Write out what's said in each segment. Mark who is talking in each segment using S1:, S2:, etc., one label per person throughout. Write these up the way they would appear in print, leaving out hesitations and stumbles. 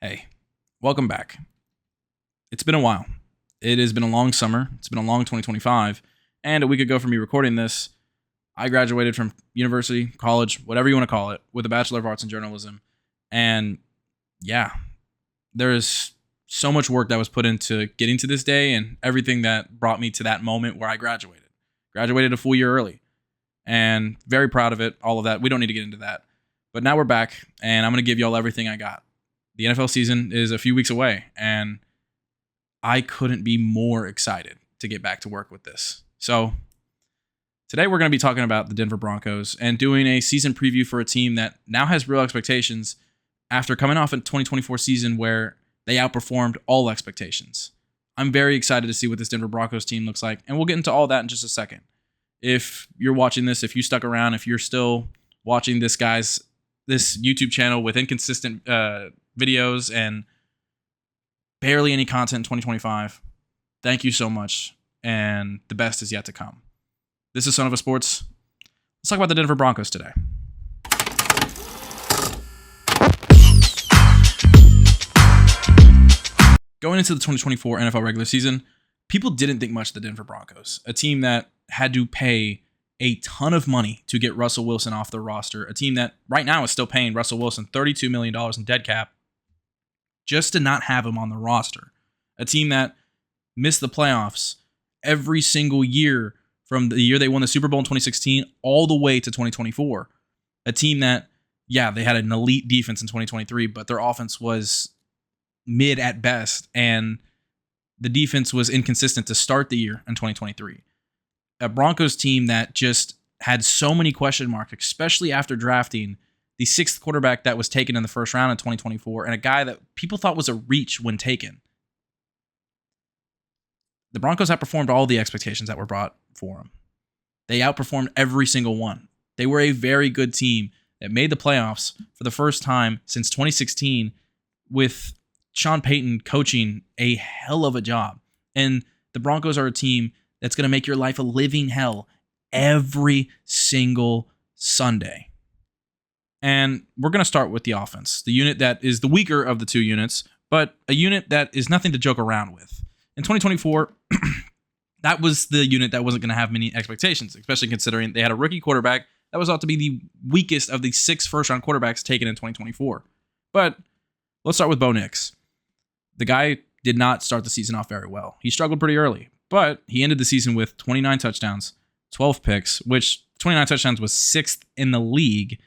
S1: Hey, welcome back. It's been a while. It has been a long summer. It's been a long 2025. And a week ago from me recording this, I graduated from university, college, whatever you want to call it, with a Bachelor of Arts in Journalism. And yeah, there is so much work that was put into getting to this day and everything that brought me to that moment where I graduated. Graduated a full year early. And very proud of it, all of that. We don't need to get into that. But now we're back, and I'm going to give y'all everything I got. The NFL season is a few weeks away, and I couldn't be more excited to get back to work with this. So today we're going to be talking about the Denver Broncos and doing a season preview for a team that now has real expectations after coming off a 2024 season where they outperformed all expectations. I'm very excited to see what this Denver Broncos team looks like, and we'll get into all that in just a second. If you're watching this, if you stuck around, if you're still watching this YouTube channel with inconsistent videos and barely any content in 2025, thank you so much, and the best is yet to come. This is Son of a Sports. Let's talk about the Denver Broncos today. Going into the 2024 NFL regular season, people didn't think much of the Denver Broncos, a team that had to pay a ton of money to get Russell Wilson off the roster, a team that right now is still paying Russell Wilson $32 million in dead cap just to not have him on the roster, a team that missed the playoffs every single year from the year they won the Super Bowl in 2016 all the way to 2024, a team that, yeah, they had an elite defense in 2023, but their offense was mid at best, and the defense was inconsistent to start the year in 2023. A Broncos team that just had so many question marks, especially after drafting the sixth quarterback that was taken in the first round in 2024, and a guy that people thought was a reach when taken. The Broncos outperformed all the expectations that were brought for them. They outperformed every single one. They were a very good team that made the playoffs for the first time since 2016 with Sean Payton coaching a hell of a job. And the Broncos are a team that's going to make your life a living hell every single Sunday. And we're going to start with the offense, the unit that is the weaker of the two units, but a unit that is nothing to joke around with. In 2024, that was the unit that wasn't going to have many expectations, especially considering they had a rookie quarterback that was thought to be the weakest of the 6 first-round quarterbacks taken in 2024. But let's start with Bo Nix. The guy did not start the season off very well. He struggled pretty early, but he ended the season with 29 touchdowns, 12 picks, which 29 touchdowns was 6th in the league,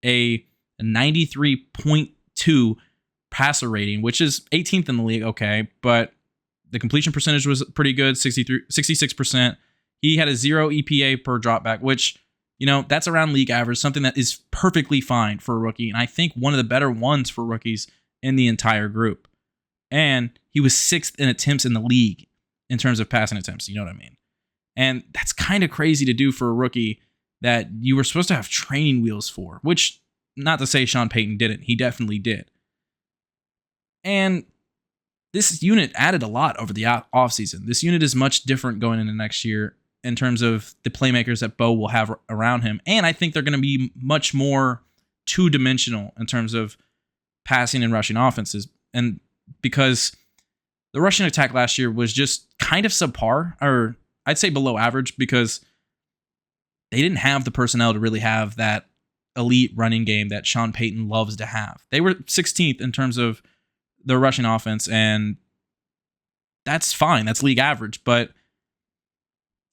S1: a 93.2 passer rating, which is 18th in the league, okay, but the completion percentage was pretty good, 66%. He had a 0 EPA per dropback, which, that's around league average, something that is perfectly fine for a rookie, and I think one of the better ones for rookies in the entire group. And he was 6th in attempts in the league in terms of passing attempts, you know what I mean? And that's kind of crazy to do for a rookie that you were supposed to have training wheels for, which, not to say Sean Payton didn't. He definitely did. And this unit added a lot over the offseason. This unit is much different going into next year in terms of the playmakers that Bo will have around him. And I think they're going to be much more two-dimensional in terms of passing and rushing offenses. And because the rushing attack last year was just kind of subpar, or I'd say below average, because they didn't have the personnel to really have that elite running game that Sean Payton loves to have. They were 16th in terms of their rushing offense, and that's fine. That's league average, but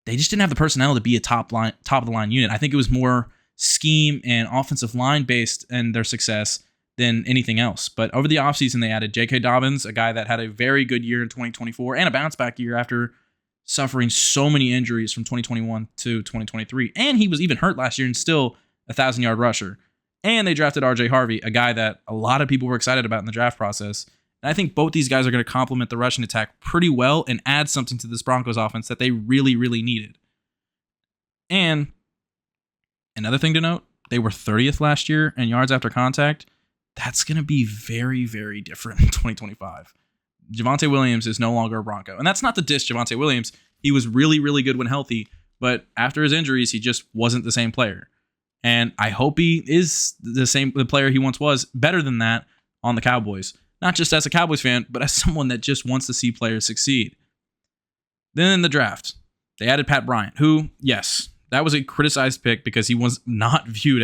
S1: they just didn't have the personnel to be a top of the line unit. I think it was more scheme and offensive line based in their success than anything else. But over the offseason, they added J.K. Dobbins, a guy that had a very good year in 2024 and a bounce back year after suffering so many injuries from 2021 to 2023. And he was even hurt last year and still a 1,000-yard rusher. And they drafted R.J. Harvey, a guy that a lot of people were excited about in the draft process. And I think both these guys are going to complement the rushing attack pretty well and add something to this Broncos offense that they really, really needed. And another thing to note, they were 30th last year in yards after contact. That's going to be very, very different in 2025. Javonte Williams is no longer a Bronco. And that's not to diss Javonte Williams. He was really, really good when healthy, but after his injuries, he just wasn't the same player. And I hope he is the player he once was, better than that on the Cowboys. not just as a Cowboys fan, but as someone that just wants to see players succeed. Then in the draft, they added Pat Bryant, who, yes, that was a criticized pick because he was not viewed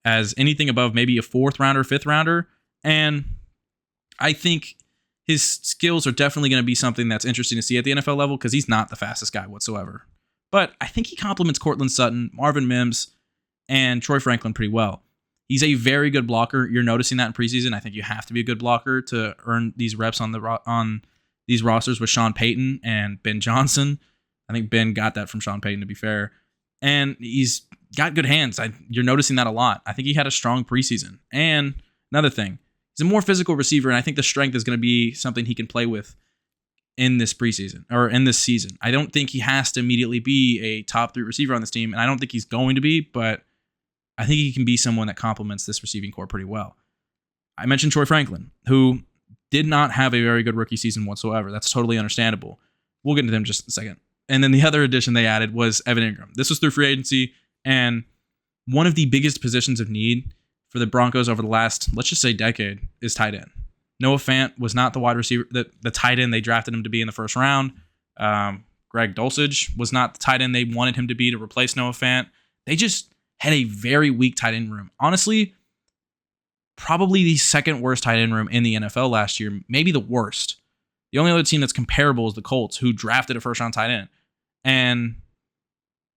S1: as anything above maybe a 4th rounder, 5th rounder. And I think his skills are definitely going to be something that's interesting to see at the NFL level because he's not the fastest guy whatsoever. But I think he complements Cortland Sutton, Marvin Mims, and Troy Franklin pretty well. He's a very good blocker. You're noticing that in preseason. I think you have to be a good blocker to earn these reps on these rosters with Sean Payton and Ben Johnson. I think Ben got that from Sean Payton, to be fair. And he's got good hands. You're noticing that a lot. I think he had a strong preseason. And another thing, he's a more physical receiver, and I think the strength is going to be something he can play with in this preseason or in this season. I don't think he has to immediately be a top 3 receiver on this team, and I don't think he's going to be, but I think he can be someone that complements this receiving core pretty well. I mentioned Troy Franklin, who did not have a very good rookie season whatsoever. That's totally understandable. We'll get into them in just a second. And then the other addition they added was Evan Ingram. This was through free agency, and one of the biggest positions of need for the Broncos over the last, let's just say, decade is tight end. Noah Fant was not the wide receiver, the tight end they drafted him to be in the first round. Greg Dulcich was not the tight end they wanted him to be to replace Noah Fant. They just had a very weak tight end room. Honestly, probably the second worst tight end room in the NFL last year, maybe the worst. The only other team that's comparable is the Colts, who drafted a first-round tight end. And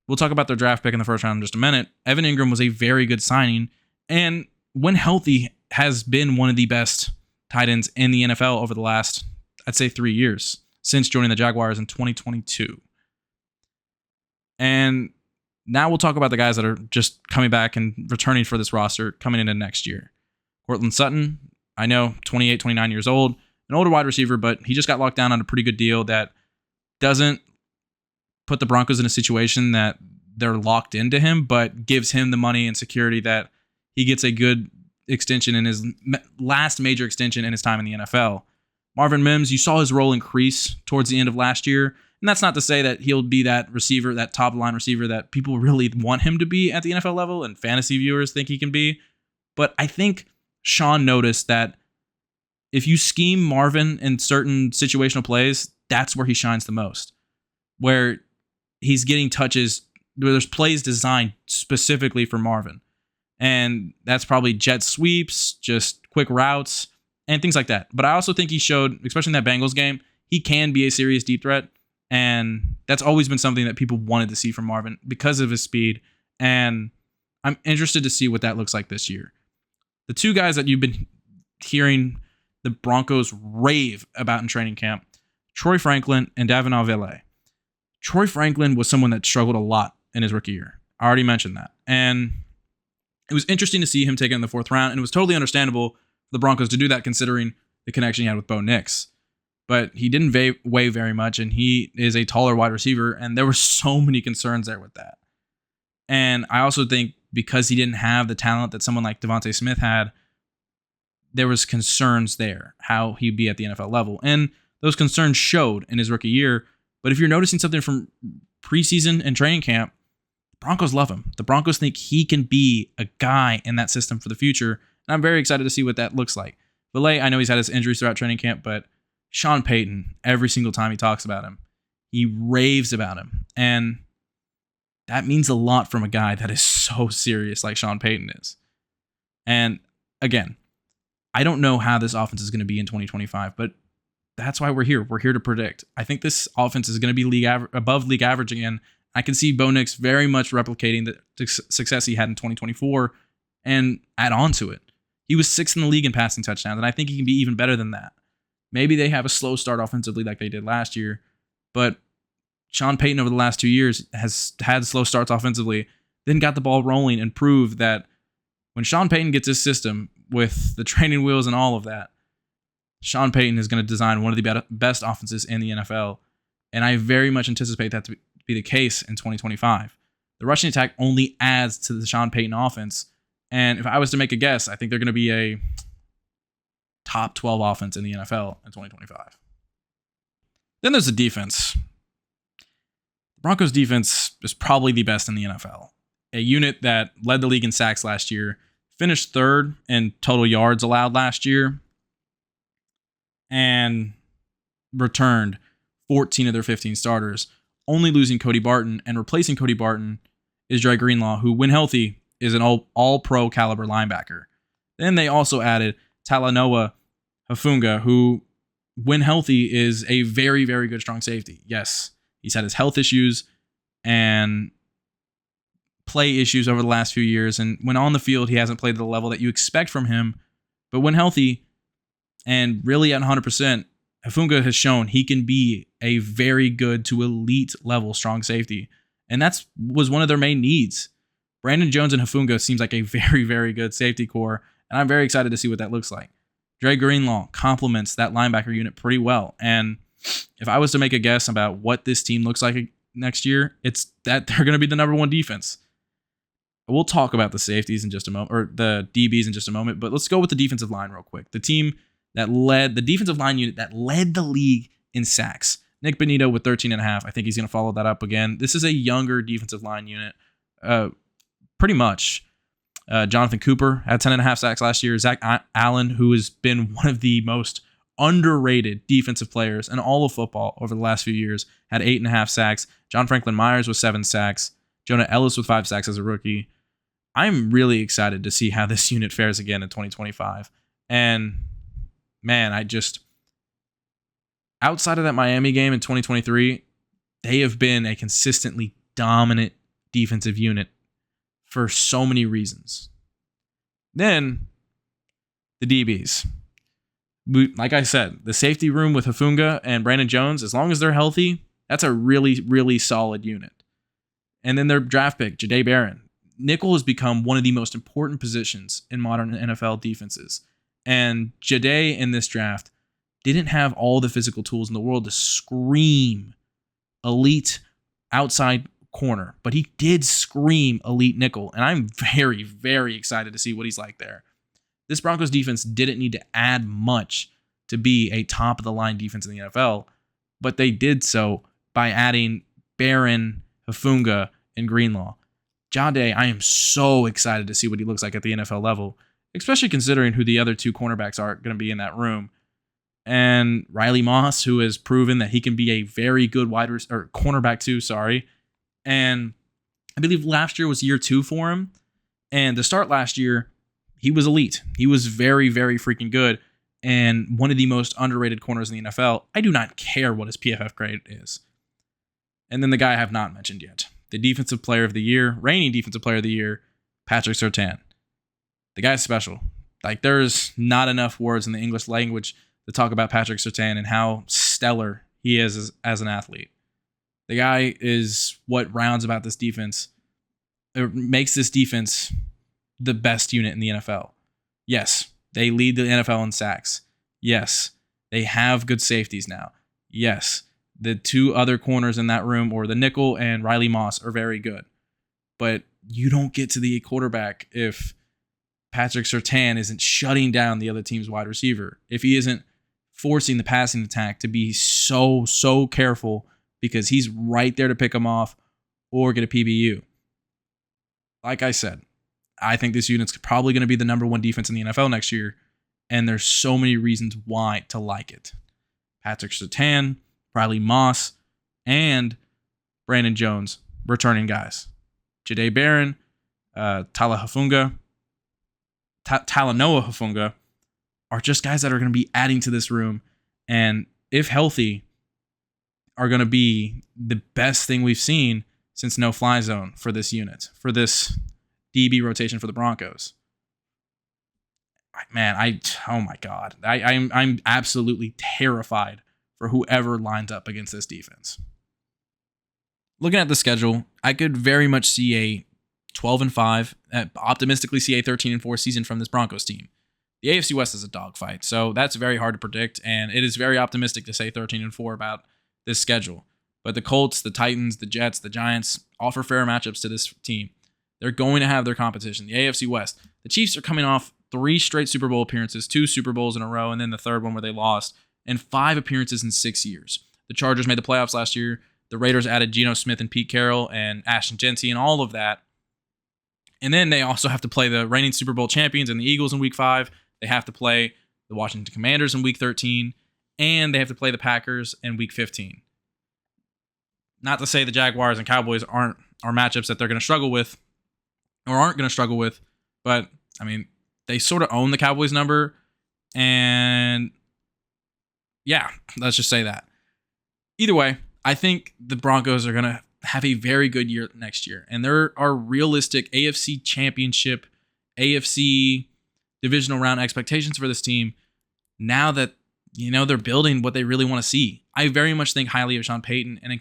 S1: we'll talk about their draft pick in the first round in just a minute. Evan Ingram was a very good signing, and when healthy, has been one of the best tight ends in the NFL over the last, I'd say, 3 years, since joining the Jaguars in 2022. And now we'll talk about the guys that are just coming back and returning for this roster coming into next year. Cortland Sutton, I know, 28, 29 years old, an older wide receiver, but he just got locked down on a pretty good deal that doesn't put the Broncos in a situation that they're locked into him, but gives him the money and security that he gets a good extension in his last major extension in his time in the NFL. Marvin Mims, you saw his role increase towards the end of last year. And that's not to say that he'll be that receiver, that top line receiver that people really want him to be at the NFL level and fantasy viewers think he can be. But I think Sean noticed that if you scheme Marvin in certain situational plays, that's where he shines the most. Where he's getting touches, where there's plays designed specifically for Marvin. And that's probably jet sweeps, just quick routes, and things like that. But I also think he showed, especially in that Bengals game, he can be a serious deep threat. And that's always been something that people wanted to see from Marvin because of his speed. And I'm interested to see what that looks like this year. The two guys that you've been hearing the Broncos rave about in training camp, Troy Franklin and Davin Avile. Troy Franklin was someone that struggled a lot in his rookie year. I already mentioned that. And it was interesting to see him taken in the 4th round, and it was totally understandable for the Broncos to do that considering the connection he had with Bo Nix. But he didn't weigh very much, and he is a taller wide receiver, and there were so many concerns there with that. And I also think because he didn't have the talent that someone like Devontae Smith had, there was concerns there, how he'd be at the NFL level. And those concerns showed in his rookie year. But if you're noticing something from preseason and training camp, the Broncos love him. The Broncos think he can be a guy in that system for the future. And I'm very excited to see what that looks like. Valet, I know he's had his injuries throughout training camp, but Sean Payton, every single time he talks about him, he raves about him. And that means a lot from a guy that is so serious like Sean Payton is. And again, I don't know how this offense is going to be in 2025, but that's why we're here. We're here to predict. I think this offense is going to be above league average again. I can see Bo Nix very much replicating the success he had in 2024 and add on to it. He was 6th in the league in passing touchdowns, and I think he can be even better than that. Maybe they have a slow start offensively like they did last year, but Sean Payton over the last 2 years has had slow starts offensively, then got the ball rolling and proved that when Sean Payton gets his system with the training wheels and all of that, Sean Payton is going to design one of the best offenses in the NFL. And I very much anticipate that to be the case in 2025. The rushing attack only adds to the Sean Payton offense. And if I was to make a guess, I think they're going to be a top 12 offense in the NFL in 2025. Then there's the defense. The Broncos defense is probably the best in the NFL. A unit that led the league in sacks last year, finished 3rd in total yards allowed last year. and returned 14 of their 15 starters, only losing Cody Barton, and replacing Cody Barton is Dre Greenlaw, who, when healthy, is an all-pro caliber linebacker. Then they also added Talanoa Hafunga, who, when healthy, is a very, very good strong safety. Yes, he's had his health issues and play issues over the last few years, and when on the field, he hasn't played at the level that you expect from him. But when healthy and really at 100%, Hafunga has shown he can be a very good to elite level strong safety. And that was one of their main needs. Brandon Jones and Hafunga seems like a very, very good safety core, and I'm very excited to see what that looks like. Dre Greenlaw complements that linebacker unit pretty well. And if I was to make a guess about what this team looks like next year, it's that they're going to be the number one defense. We'll talk about the safeties in just a moment, or the DBs in just a moment, but let's go with the defensive line real quick. The defensive line unit that led the league in sacks. Nick Benito with 13.5. I think he's going to follow that up again. This is a younger defensive line unit, pretty much. Jonathan Cooper had 10.5 sacks last year. Zach Allen, who has been one of the most underrated defensive players in all of football over the last few years, had 8.5 sacks. John Franklin Myers with 7 sacks. Jonah Ellis with 5 sacks as a rookie. I'm really excited to see how this unit fares again in 2025. And man, outside of that Miami game in 2023, they have been a consistently dominant defensive unit for so many reasons. Then, the DBs. Like I said, the safety room with Hafunga and Brandon Jones, as long as they're healthy, that's a really, really solid unit. And then their draft pick, Jahdae Barron. Nickel has become one of the most important positions in modern NFL defenses. And Jahdae in this draft didn't have all the physical tools in the world to scream elite outside corner, but he did scream elite nickel, and I'm very, very excited to see what he's like there. This Broncos defense didn't need to add much to be a top-of-the-line defense in the NFL, but they did so by adding Barron, Hafunga, and Greenlaw. Jahdae, I am so excited to see what he looks like at the NFL level, especially considering who the other two cornerbacks are going to be in that room. And Riley Moss, who has proven that he can be a very good cornerback too, And I believe last year was year 2 for him. And to start last year, he was elite. He was very, very freaking good. And one of the most underrated corners in the NFL. I do not care what his PFF grade is. And then the guy I have not mentioned yet. The defensive player of the year, reigning defensive player of the year, Patrick Surtain. The guy's special. Like, there's not enough words in the English language to talk about Patrick Surtain and how stellar he is as an athlete. The guy is what rounds about this defense. It makes this defense the best unit in the NFL. Yes, they lead the NFL in sacks. Yes, they have good safeties now. Yes, the two other corners in that room, or the nickel and Riley Moss, are very good. But you don't get to the quarterback if Patrick Surtain isn't shutting down the other team's wide receiver. If he isn't forcing the passing attack to be so careful, because he's right there to pick him off or get a PBU. Like I said, I think this unit's probably going to be the number one defense in the NFL next year, and there's so many reasons why to like it. Patrick Surtain, Riley Moss, and Brandon Jones, returning guys. Jahdae Barron, Talanoa Hafunga are just guys that are going to be adding to this room, and if healthy, are going to be the best thing we've seen since no fly zone for this unit, for this DB rotation for the Broncos. Man, oh my God. I'm absolutely terrified for whoever lines up against this defense. Looking at the schedule, I could very much see a 12-5, optimistically see a 13-4 season from this Broncos team. The AFC West is a dogfight, so that's very hard to predict, and it is very optimistic to say 13-4 about this schedule. But the Colts, the Titans, the Jets, the Giants offer fair matchups to this team. They're going to have their competition. The AFC West. The Chiefs are coming off 3 straight Super Bowl appearances, 2 Super Bowls in a row, and then the third one where they lost, and 5 appearances in 6 years. The Chargers made the playoffs last year. The Raiders added Geno Smith and Pete Carroll and Ashton Genty and all of that. And then they also have to play the reigning Super Bowl champions and the Eagles in Week 5. They have to play the Washington Commanders in Week 13. and they have to play the Packers in Week 15. Not to say the Jaguars and Cowboys are matchups that they're going to struggle with or aren't going to struggle with, but I mean, they sort of own the Cowboys number, and yeah, let's just say that. Either way, I think the Broncos are going to have a very good year next year, and there are realistic AFC Championship, AFC divisional round expectations for this team now that they're building what they really want to see. I very much think highly of Sean Payton and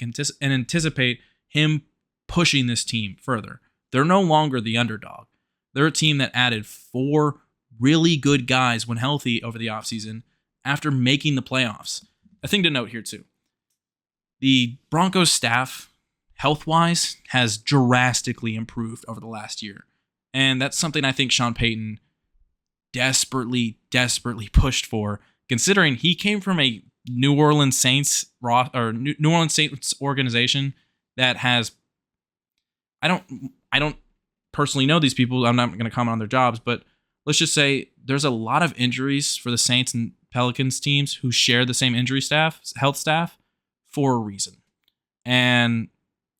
S1: anticipate him pushing this team further. They're no longer the underdog. They're a team that added 4 really good guys when healthy over the offseason after making the playoffs. A thing to note here too. The Broncos staff, health-wise, has drastically improved over the last year. And that's something I think Sean Payton desperately pushed for, considering he came from a New Orleans Saints organization that has, I don't personally know these people. I'm not going to comment on their jobs, but let's just say there's a lot of injuries for the Saints and Pelicans teams who share the same health staff for a reason. And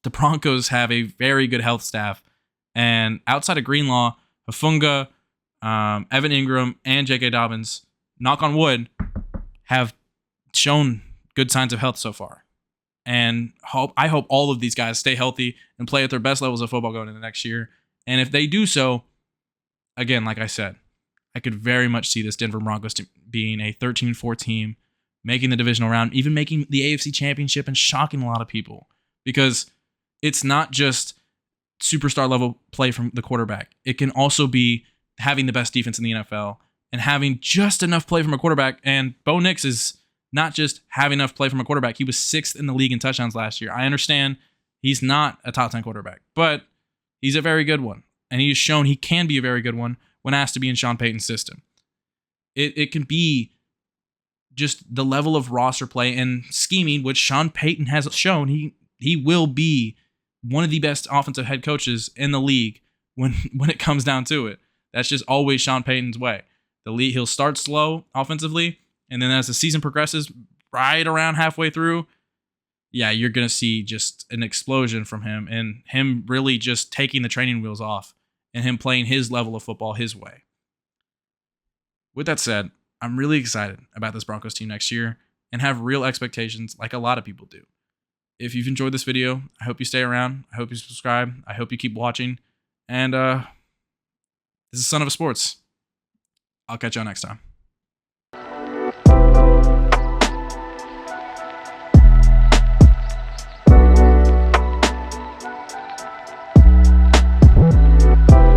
S1: the Broncos have a very good health staff. And outside of Greenlaw, Hafunga, Evan Ingram, and J.K. Dobbins, knock on wood, have shown good signs of health so far. And I hope all of these guys stay healthy and play at their best levels of football going into next year. And if they do so, again, like I said, I could very much see this Denver Broncos being a 13-4 team, making the divisional round, even making the AFC Championship and shocking a lot of people. Because it's not just superstar level play from the quarterback. It can also be having the best defense in the NFL and having just enough play from a quarterback. And Bo Nix is not just having enough play from a quarterback. He was 6th in the league in touchdowns last year. I understand he's not a top 10 quarterback, but he's a very good one. And he's shown he can be a very good one when asked to be in Sean Payton's system. It can be just the level of roster play and scheming, which Sean Payton has shown he will be one of the best offensive head coaches in the league when it comes down to it. That's just always Sean Payton's way. He'll start slow offensively, and then as the season progresses, right around halfway through, yeah, you're going to see just an explosion from him and him really just taking the training wheels off and him playing his level of football his way. With that said, I'm really excited about this Broncos team next year and have real expectations like a lot of people do. If you've enjoyed this video, I hope you stay around. I hope you subscribe. I hope you keep watching. And this is Son of a Sports. I'll catch y'all next time.